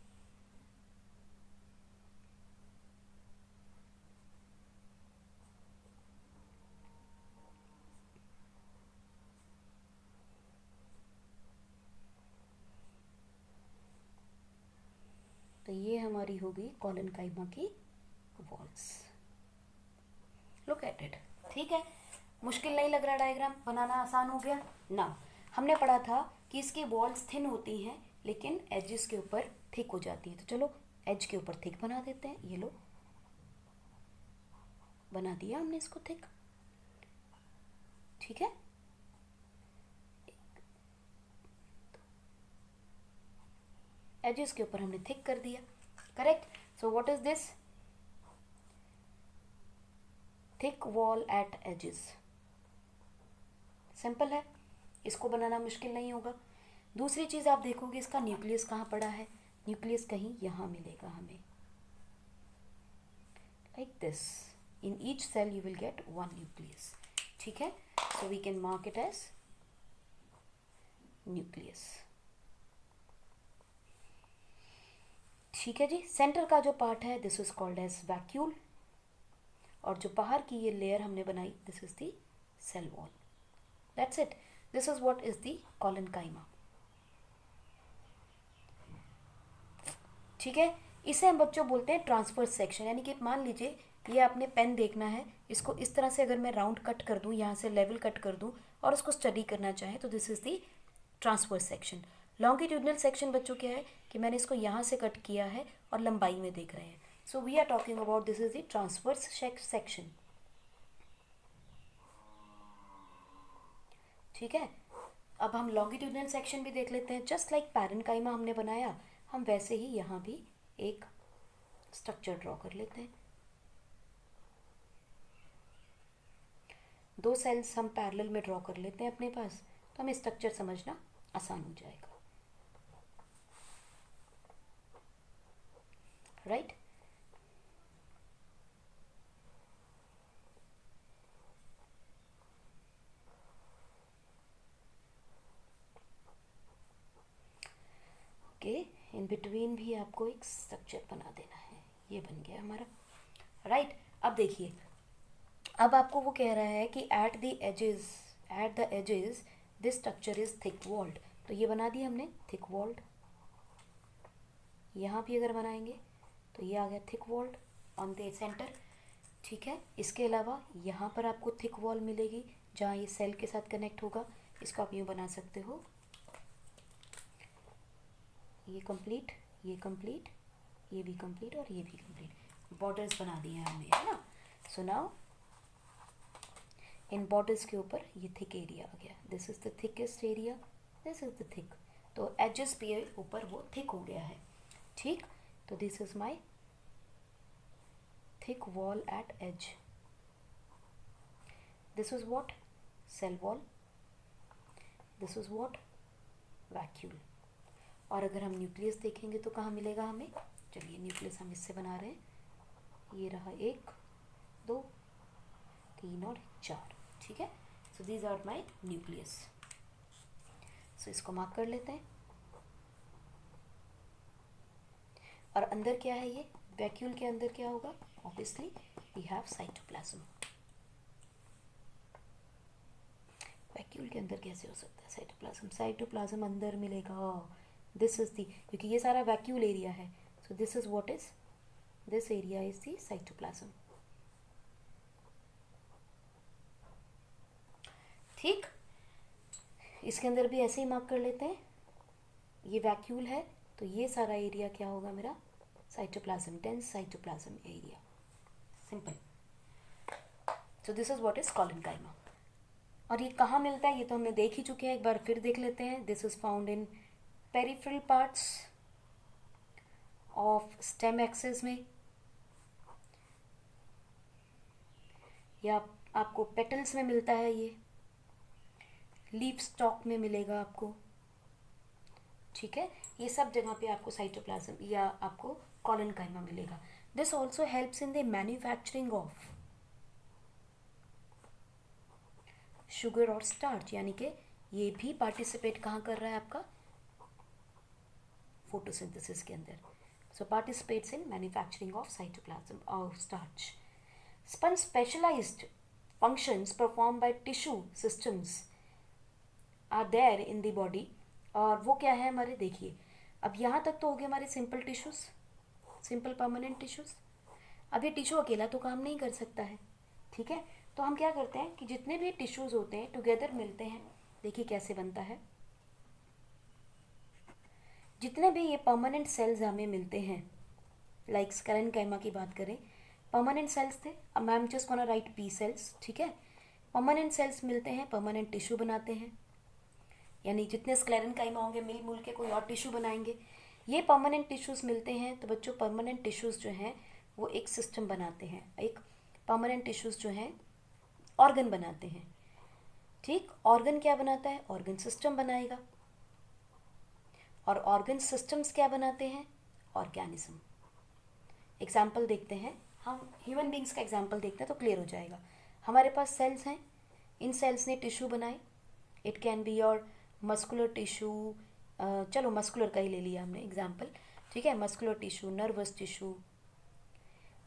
तो ये हमारी होगी कॉलनकाइमा की वॉल्स. Look at it. ठीक है, मुश्किल नहीं लग रहा, डायग्राम बनाना आसान हो गया ना. हमने पढ़ा था कि इसकी वॉल्स थिन होती हैं लेकिन एजेस के ऊपर थिक हो जाती है. तो चलो एज के ऊपर थिक बना देते हैं. ये लो, बना दिया हमने इसको थिक. ठीक है, एजेस के ऊपर हमने थिक कर दिया. Correct. So what is this, thick wall at edges. Simple है, इसको बनाना मुश्किल नहीं होगा. दूसरी चीज आप देखोगे इसका न्यूक्लियस कहाँ पड़ा है. न्यूक्लियस कहीं यहाँ मिलेगा हमें, like this. In each cell you will get one nucleus. ठीक है, so we can mark it as nucleus. ठीक है जी. सेंटर का जो पार्ट है this is called as vacuole, और जो बाहर की ये लेयर हमने बनाई this is the cell wall. That's it. This is what is the collenchyma. ठीक है, इसे हम बच्चों बोलते हैं ट्रांसवर्स सेक्शन। यानी कि मान लीजिए ये आपने पेन देखना है, इसको इस तरह से अगर मैं राउंड कट कर दूं, यहाँ से लेवल कट कर दूं और उसको स्टडी करना चाहे तो this is the transverse section. Longitudinal section बच्चों क्या है कि मैंने इसको यहाँ से कट किया है और लंबाई में देख रहे हैं। So we are talking about this is the transverse section. ठीक है, अब हम लॉन्गिट्यूडनल सेक्शन भी देख लेते हैं। जस्ट लाइक पैरेन्काइमा हमने बनाया, हम वैसे ही यहाँ भी एक स्ट्रक्चर ड्रॉ कर लेते हैं। दो सेल्स हम पैरेलल में ड्रॉ कर लेते हैं अपने पास, तो हमें स्ट्रक्चर समझना आसान हो जाएगा। राइट, ओके, इन बिटवीन भी आपको एक स्ट्रक्चर बना देना है। ये बन गया हमारा। राइट, अब देखिए, अब आपको वो कह रहा है कि at the edges this structure is thick walled. तो ये बना दिया हमने थिक वॉल्ड। यहाँ भी अगर बनाएंगे तो ये आ गया thick walled on the centre. ठीक है, इसके अलावा यहाँ पर आपको थिक वॉल मिलेगी जहाँ ये सेल के साथ कनेक्ट होगा। इसको आप यूँ बना सकते हो, ये कंप्लीट, ये कंप्लीट, ये भी कंप्लीट और ये भी कंप्लीट। बॉर्डर्स बना दिए हैं हमने, है ना। सो नाउ इन बॉर्डर्स के ऊपर ये थिक एरिया आ गया। This is the thickest area, this is the thick. तो एजेस पे ऊपर वो थिक हो गया है। ठीक, तो this is my thick wall at edge. This is what cell wall, this is what vacuole. और अगर हम न्यूक्लियस देखेंगे तो कहाँ मिलेगा हमें। चलिए, न्यूक्लियस हम इससे बना रहे हैं। ये रहा 1 2 3 और 4। ठीक है, so these are my nucleus. So इसको मार्क कर लेते हैं। और अंदर क्या है, ये वैक्यूल के अंदर क्या होगा, obviously we have cytoplasm. Vacuole के अंदर कैसे हो सकता है साइटोप्लाज्म? साइटोप्लाज्म अंदर मिलेगा। दिस इज दी, क्योंकि ये सारा वैक्यूल एरिया है। सो this is what is, this area is the cytoplasm. ठीक, इसके अंदर भी ऐसे ही मार्क कर लेते हैं। ये वैक्यूल है तो ये सारा एरिया क्या होगा मेरा, cytoplasm, dense cytoplasm area. Simple. So this is what is collenchyma. और ये कहाँ मिलता है ये तो हमने देख ही चुके हैं, एक बार फिर देख लेते हैं। This is found in peripheral parts of stem axis में, या आपको पेटल्स में मिलता है, ये लीफ स्टॉक में मिलेगा आपको। ठीक है, ये सब जगह पे आपको साइटोप्लाज्म या आपको कॉलेनकाइमा मिलेगा। This also helps in the manufacturing of sugar और स्टार्च, यानी कि ये भी पार्टिसिपेट कहाँ कर रहा है आपका, फोटोसिंथेसिस के अंदर। So participates in manufacturing of cytoplasm और starch. Some specialized functions performed by tissue systems are there in the body। और वो क्या है हमारे, देखिए अब यहाँ तक तो हो गए हमारे simple tissues, simple permanent tissues. अब ये टिश्यू अकेला तो काम नहीं कर सकता है। ठीक है, तो हम क्या करते हैं कि जितने भी टिश्यूज होते हैं टुगेदर मिलते हैं। देखिए कैसे बनता है, जितने भी ये परमानेंट सेल्स हमें मिलते हैं, लाइक स्केलेनकाइमा की बात करें, परमानेंट सेल्स थे। अब ma'am just gonna write P cells. ठीक है, परमानेंट सेल्स मिलते हैं, परमानेंट टिश्यू बनाते हैं। यानी जितने स्क्लेरेनकाइमा होंगे मिल मुल के कोई और टिश्यू बनाएंगे। ये परमानेंट टिश्यूज मिलते हैं तो बच्चों परमानेंट टिश्यूज जो हैं वो एक सिस्टम बनाते हैं, एक परमानेंट टिश्यूज जो हैं ऑर्गन बनाते हैं। ठीक, ऑर्गन क्या बनाता है, ऑर्गन सिस्टम बनाएगा। और ऑर्गन सिस्टम्स क्या बनाते हैं, ऑर्गेनिज्म। एग्जाम्पल देखते हैं हम, ह्यूमन बींग्स का एग्जाम्पल देखते हैं तो क्लियर हो जाएगा। हमारे पास सेल्स हैं, इन सेल्स ने टिश्यू बनाए। It can be your muscular tissue, चलो मस्कुलर का ही ले लिया हमने एग्जाम्पल। ठीक है, muscular tissue, nervous tissue,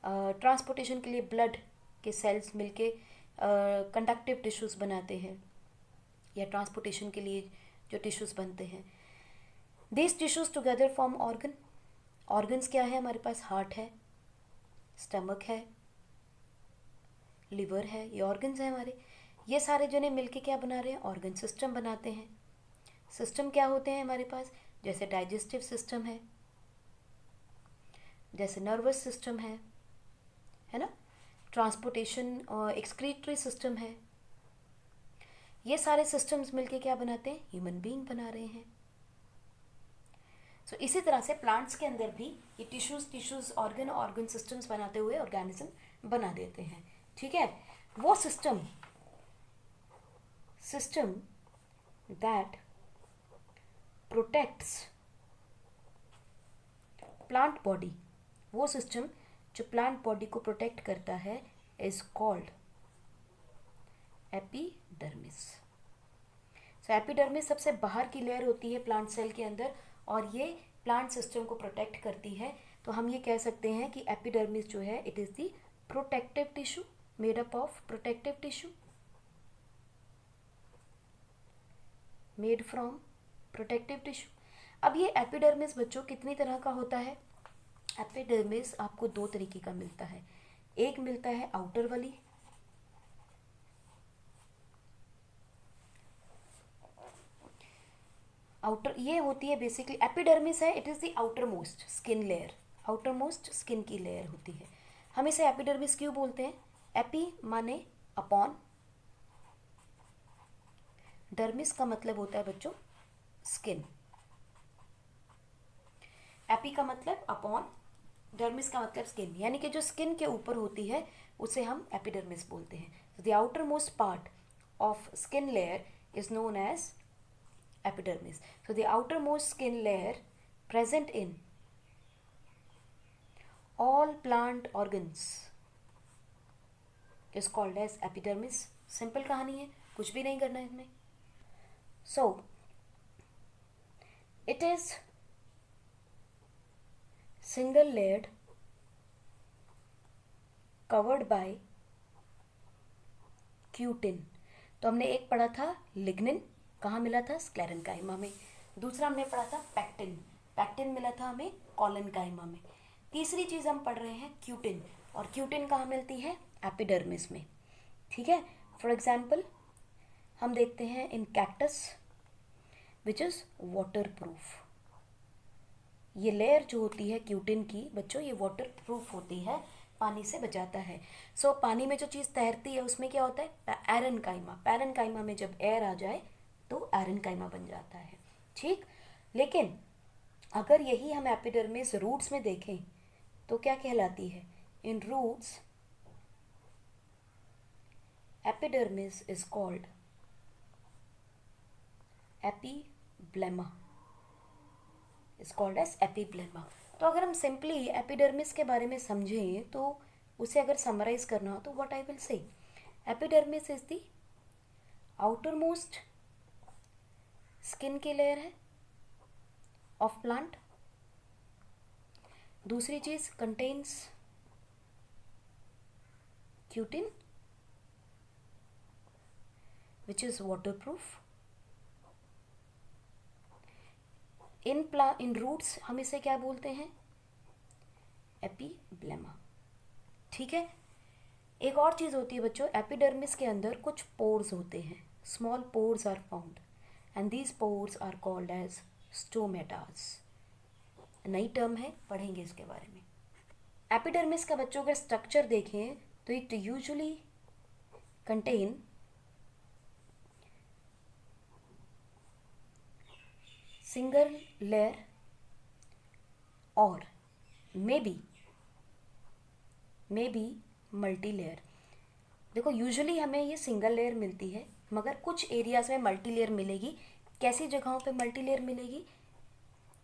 transportation के लिए ब्लड के सेल्स मिलके कंडक्टिव टिश्यूज़ बनाते हैं, या ट्रांसपोर्टेशन के लिए जो टिश्यूज़ बनते हैं। These tissues together form organ. Organs क्या है हमारे पास? हार्ट है, स्टमक है, लिवर है, ये ऑर्गन्स हैं हमारे। ये सारे जने मिलके क्या बना रहे हैं? ऑर्गन सिस्टम बनाते हैं। सिस्टम क्या होते हैं हमारे पास? जैसे डाइजेस्टिव सिस्टम है, जैसे नर्वस सिस्टम है ना, ट्रांसपोर्टेशन और एक्सक्रीटरी सिस्टम है। ये सारे सिस्टम्स मिलके क्या बनाते हैं? ह्यूमन बीइंग बना रहे हैं। सो इसी तरह से प्लांट्स के अंदर भी ये टिश्यूज ऑर्गन सिस्टम्स बनाते हुए ऑर्गेनिज्म बना देते हैं। ठीक है, वो system that protects plant body, वो सिस्टम जो प्लांट बॉडी को प्रोटेक्ट करता है is called epidermis. So epidermis सबसे बाहर की लेयर होती है प्लांट सेल के अंदर, और ये प्लांट सिस्टम को प्रोटेक्ट करती है। तो हम ये कह सकते हैं कि एपिडर्मिस जो है it is the protective tissue, made up of protective tissue, made from protective tissue. अब ये एपिडर्मिस बच्चों कितनी तरह का होता है? एपिडर्मिस आपको दो तरीके का मिलता है। एक मिलता है आउटर वाली, आउटर ये होती है बेसिकली एपिडर्मिस है, it is the outermost skin layer, outer most skin की लेयर होती है। हम इसे एपिडर्मिस क्यों बोलते हैं? एपी माने अपॉन, डर्मिस का मतलब होता है बच्चों स्किन। एपी का मतलब अपॉन, डर्मिस का मतलब स्किन, यानी कि जो स्किन के ऊपर होती है उसे हम एपिडर्मिस बोलते हैं। The outermost part of skin layer is known as epidermis. So the outermost skin layer present in all plant organs is called as epidermis. Simple कहानी है, कुछ भी नहीं करना है इसमें। So it is single layered covered by cutin. तो हमने एक पढ़ा था लिग्निन, कहाँ मिला था? स्क्लेरेन्काइमा में। दूसरा हमने पढ़ा था पैक्टिन, पैक्टिन मिला था हमें कॉलेन्काइमा में। तीसरी चीज़ हम पढ़ रहे हैं क्यूटिन, और क्यूटिन कहाँ मिलती है? एपिडर्मिस में। ठीक है, फॉर एग्जाम्पल हम देखते हैं in cactus which is waterproof. ये लेयर जो होती है क्यूटिन की बच्चों, ये वाटर प्रूफ होती है, पानी से बचाता है। सो पानी में जो चीज़ तैरती है उसमें क्या होता है? एरनकाइमा। पैरनकाइमा में जब एयर आ जाए तो एरनकाइमा बन जाता है। ठीक, लेकिन अगर यही हम एपिडर्मिस रूट्स में देखें तो क्या कहलाती है? In roots epidermis is called epiblema, is called as epiblema. तो अगर हम सिंपली एपिडर्मिस के बारे में समझें तो उसे अगर समराइज करना हो तो what I will say, epidermis is the outermost skin की लेयर है ऑफ प्लांट। दूसरी चीज contains cutin which is waterproof. In roots हम इसे क्या बोलते हैं? एपीब्लेमा। ठीक है, एक और चीज होती है बच्चों, एपिडर्मिस के अंदर कुछ पोर्स होते हैं, small pores are found and these pores are called as stomatas. नई टर्म है, पढ़ेंगे इसके बारे में। एपिडर्मिस का बच्चों अगर स्ट्रक्चर देखें तो it usually contain single layer और मे बी मल्टी लेयर। देखो यूजुअली हमें ये सिंगल लेयर मिलती है, मगर कुछ एरियाज में मल्टी लेयर मिलेगी। कैसी जगहों पे मल्टी लेयर मिलेगी?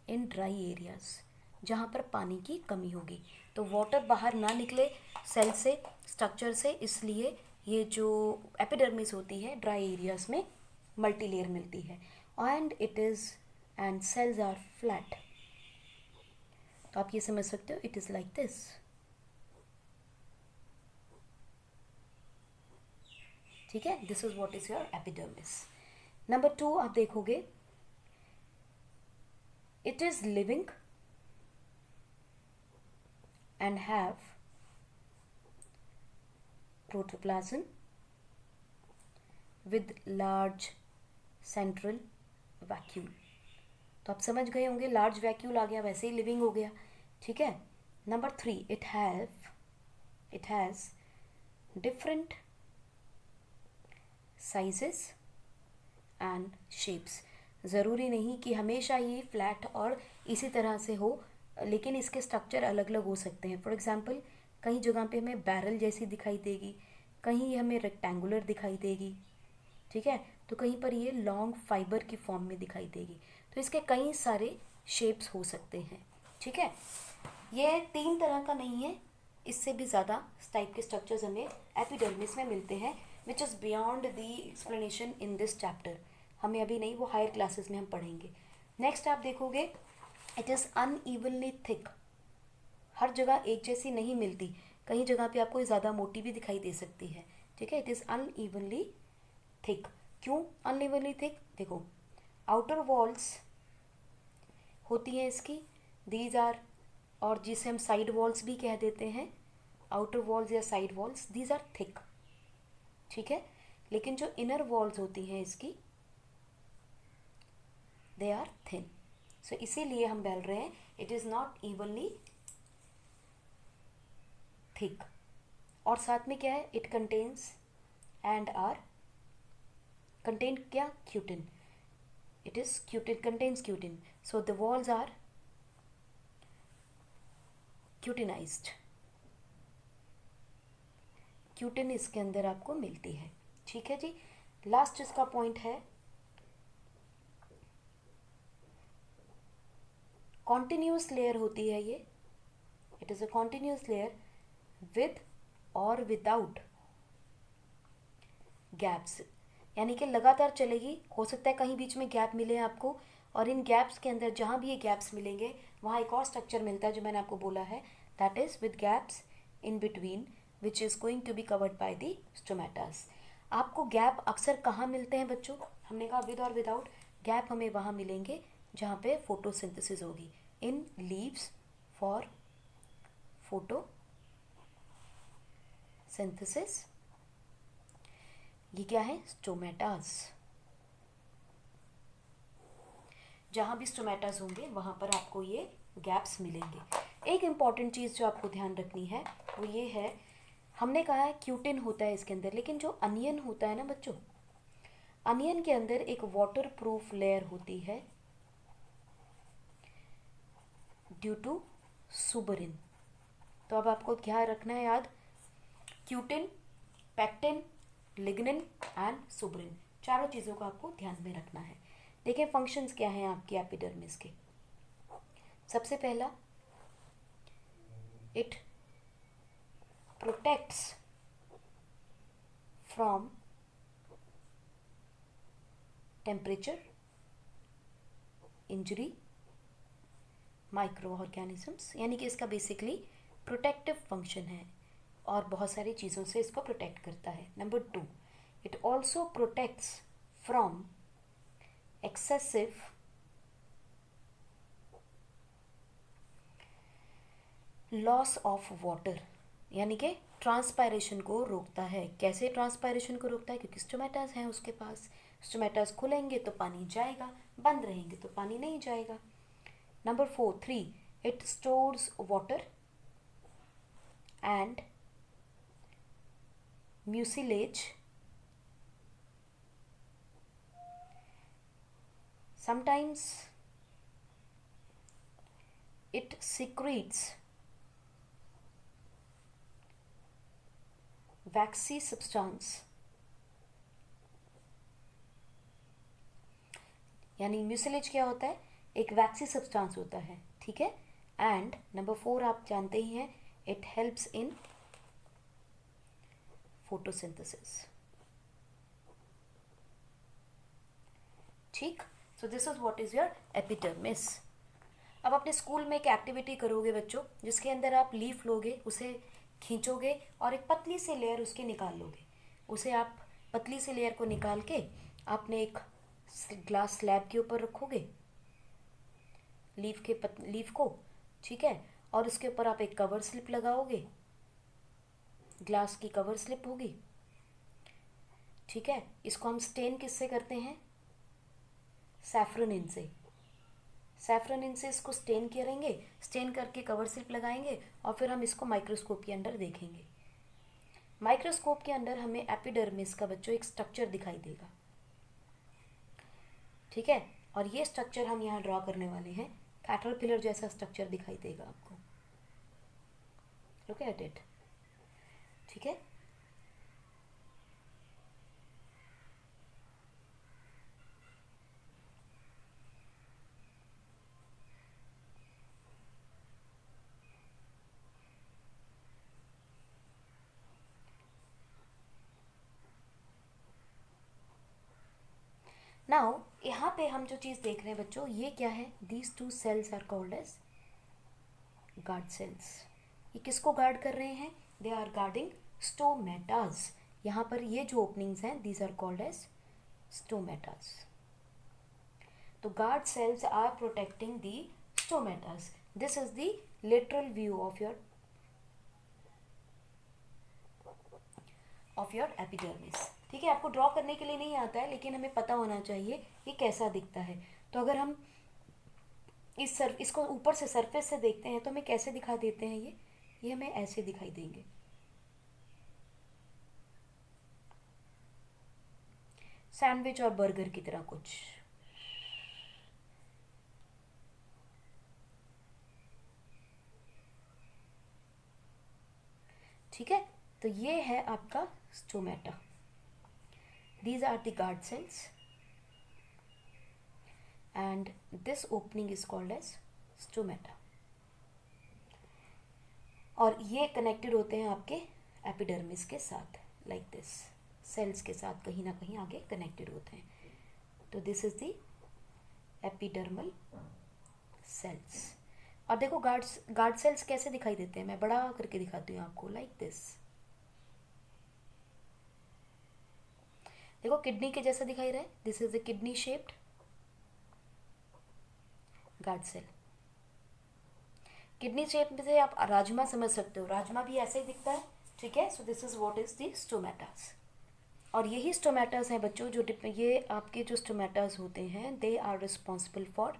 इन ड्राई एरियाज, जहाँ पर पानी की कमी होगी, तो वाटर बाहर ना निकले सेल से, स्ट्रक्चर से, इसलिए ये जो एपिडर्मिस होती है ड्राई एरियाज में मल्टी लेयर मिलती है। And cells are flat. तो आप ये समझ सकते हो, इट इज लाइक दिस। ठीक है, this is what is your epidermis. Number 2 आप देखोगे, it is living and have protoplasm with large central vacuole. तो आप समझ गए होंगे, लार्ज वैक्यूल आ गया, वैसे ही लिविंग हो गया, ठीक है. Number 3, it has different sizes and shapes. ज़रूरी नहीं कि हमेशा ही फ्लैट और इसी तरह से हो, लेकिन इसके स्ट्रक्चर अलग अलग हो सकते हैं. फॉर एग्जांपल, कहीं जगह पे हमें बैरल जैसी दिखाई देगी, कहीं हमें रेक्टेंगुलर दिखाई देगी, ठीक है, तो कहीं पर ये लॉन्ग फाइबर की फॉर्म में दिखाई देगी. तो इसके कई सारे शेप्स हो सकते हैं, ठीक है. ये 3 तरह का नहीं है, इससे भी ज़्यादा इस टाइप के स्ट्रक्चर्स हमें एपिडर्मिस में मिलते हैं, which is beyond the explanation in this chapter. हमें अभी नहीं, वो हायर क्लासेस में हम पढ़ेंगे. नेक्स्ट आप देखोगे, इट इज़ अनइवनली थिक. हर जगह एक जैसी नहीं मिलती, कहीं जगह पे आपको ज़्यादा मोटी भी दिखाई दे सकती है, ठीक है. It is unevenly thick. क्यों अनइवनली थिक? देखो, आउटर वॉल्स होती हैं इसकी, दीज आर, और जिसे हम साइड वॉल्स भी कह देते हैं, आउटर वॉल्स या side walls, these are thick, ठीक है. लेकिन जो इनर वॉल्स होती हैं इसकी, दे आर थिन. सो इसीलिए हम बोल रहे हैं it is not evenly thick. और साथ में क्या है, it contains and are contain क्या, cutin. It is cutin, contains cutin. So the walls are cutinized. Cutin इसके अंदर आपको मिलती है, ठीक है जी. लास्ट इसका पॉइंट है, कॉन्टिन्यूस लेयर होती है ये. It is a continuous layer with और विदाउट गैप्स, यानी कि लगातार चलेगी. हो सकता है कहीं बीच में गैप मिले आपको, और इन गैप्स के अंदर जहाँ भी ये गैप्स मिलेंगे वहाँ एक और स्ट्रक्चर मिलता है जो मैंने आपको बोला है, that is with gaps in between which is going to be covered by the stomatas. आपको गैप अक्सर कहाँ मिलते हैं बच्चों? हमने कहा विद और विदाउट. गैप हमें वहाँ मिलेंगे जहाँ पे फोटोसिंथेसिस होगी, इन लीव्स फॉर फोटोसिंथेसिस. ये क्या है, स्टोमेटास. जहाँ भी स्टोमेटास होंगे वहाँ पर आपको ये गैप्स मिलेंगे. एक इम्पॉर्टेंट चीज़ जो आपको ध्यान रखनी है वो ये है, हमने कहा है क्यूटिन होता है इसके अंदर, लेकिन जो अनियन होता है ना बच्चों, अनियन के अंदर एक वाटर प्रूफ लेयर होती है ड्यू टू सुबरिन. तो अब आपको क्या रखना है याद, क्यूटिन, पैक्टिन, लिग्निन एंड सुबरिन, चारों चीज़ों को आपको ध्यान में रखना है. देखिए फंक्शंस क्या हैं आपकी एपिडर्मिस के. सबसे पहला, it protects from temperature, injury, micro organisms, यानी कि इसका बेसिकली प्रोटेक्टिव फंक्शन है और बहुत सारी चीज़ों से इसको प्रोटेक्ट करता है. Number 2, it also protects from excessive loss of water, यानी कि ट्रांसपायरेशन को रोकता है. कैसे ट्रांसपायरेशन को रोकता है? क्योंकि स्टोमेटास हैं उसके पास. स्टोमेटास खुलेंगे तो पानी जाएगा, बंद रहेंगे तो पानी नहीं जाएगा. Number 3, it stores water and mucilage. Sometimes it secretes waxy substance, यानी म्यूसिलेज क्या होता है, एक वैक्सी सब्सटेंस होता है, ठीक है. एंड नंबर 4 आप जानते ही हैं, इट हेल्प्स इन फोटोसिंथेसिस. ठीक. So this is what is your epidermis. अब अपने स्कूल में एक एक्टिविटी करोगे बच्चों, जिसके अंदर आप लीफ लोगे, उसे खींचोगे और एक पतली सी लेयर उसकी निकाल लोगे. उसे आप पतली सी लेयर को निकाल के आपने एक ग्लास स्लैब के ऊपर रखोगे लीफ को, ठीक है. और उसके ऊपर आप एक कवर स्लिप लगाओगे, ग्लास की कवर स्लिप होगी, ठीक है। इसको हम स्टेन किससे करते हैं? सैफरन से। सैफरन से इसको स्टेन करेंगे, स्टेन करके कवर स्लिप लगाएंगे और फिर हम इसको माइक्रोस्कोप के अंदर देखेंगे। माइक्रोस्कोप के अंदर हमें एपिडर्मिस का बच्चों एक स्ट्रक्चर दिखाई देगा, ठीक है। और ये स्ट्रक्चर हम यहाँ ड्रॉ करने वाले हैं, कैटरपिलर जैसा स्ट्रक्चर दिखाई देगा आपको। लुक एट इट, ठीक है। नाउ यहाँ पे हम जो चीज़ देख रहे हैं बच्चों, ये क्या है? These two cells are called as guard cells. ये किसको गार्ड कर रहे हैं? They are guarding stomatas. यहाँ पर ये जो ओपनिंग्स हैं, these are called as stomatas. तो guard cells are protecting the stomatas. This is the literal view of your epidermis, ठीक है। आपको ड्रॉ करने के लिए नहीं आता है, लेकिन हमें पता होना चाहिए ये कैसा दिखता है। तो अगर हम इसको ऊपर से सरफेस से देखते हैं तो हमें कैसे दिखा देते हैं? ये हमें ऐसे दिखाई देंगे, सैंडविच और बर्गर की तरह कुछ। ठीक है, तो ये है आपका stomata. These are the guard cells and this opening is called as stomata. और ये कनेक्टेड होते हैं आपके एपिडर्मिस के साथ, लाइक दिस, सेल्स के साथ कहीं ना कहीं आगे कनेक्टेड होते हैं। तो this is the epidermal cells. और देखो गार्ड सेल्स कैसे दिखाई देते हैं, मैं बड़ा करके दिखाती हूँ आपको, लाइक दिस। देखो किडनी के जैसा दिखाई रहा है, this is the kidney shaped guard cell. Kidney shape में से आप राजमा समझ सकते हो, राजमा भी ऐसे ही दिखता है, ठीक है। सो this is what is the stomatas. और यही स्टोमेटास हैं बच्चों जो ये आपके जो स्टोमेटास होते हैं, they are responsible for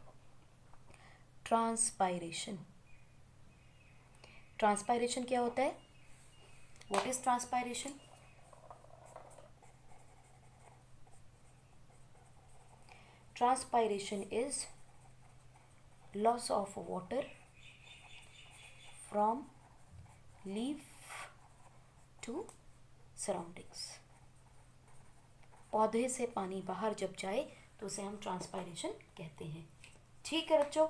transpiration. Transpiration क्या होता है? What is transpiration? Transpiration is loss of water from leaf to surroundings. पौधे से पानी बाहर जब जाए तो उसे हम ट्रांसपायरेशन कहते हैं, ठीक है बच्चों।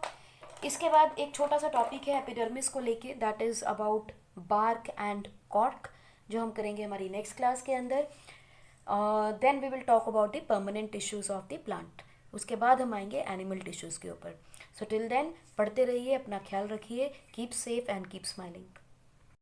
इसके बाद एक छोटा सा टॉपिक है एपिडर्मिस को लेके, that is about bark and cork, जो हम करेंगे हमारी नेक्स्ट क्लास के अंदर। Then we will talk about the permanent tissues of the plant. उसके बाद हम आएंगे एनिमल टिश्यूज़ के ऊपर। सो टिल देन पढ़ते रहिए, अपना ख्याल रखिए, keep safe and keep smiling.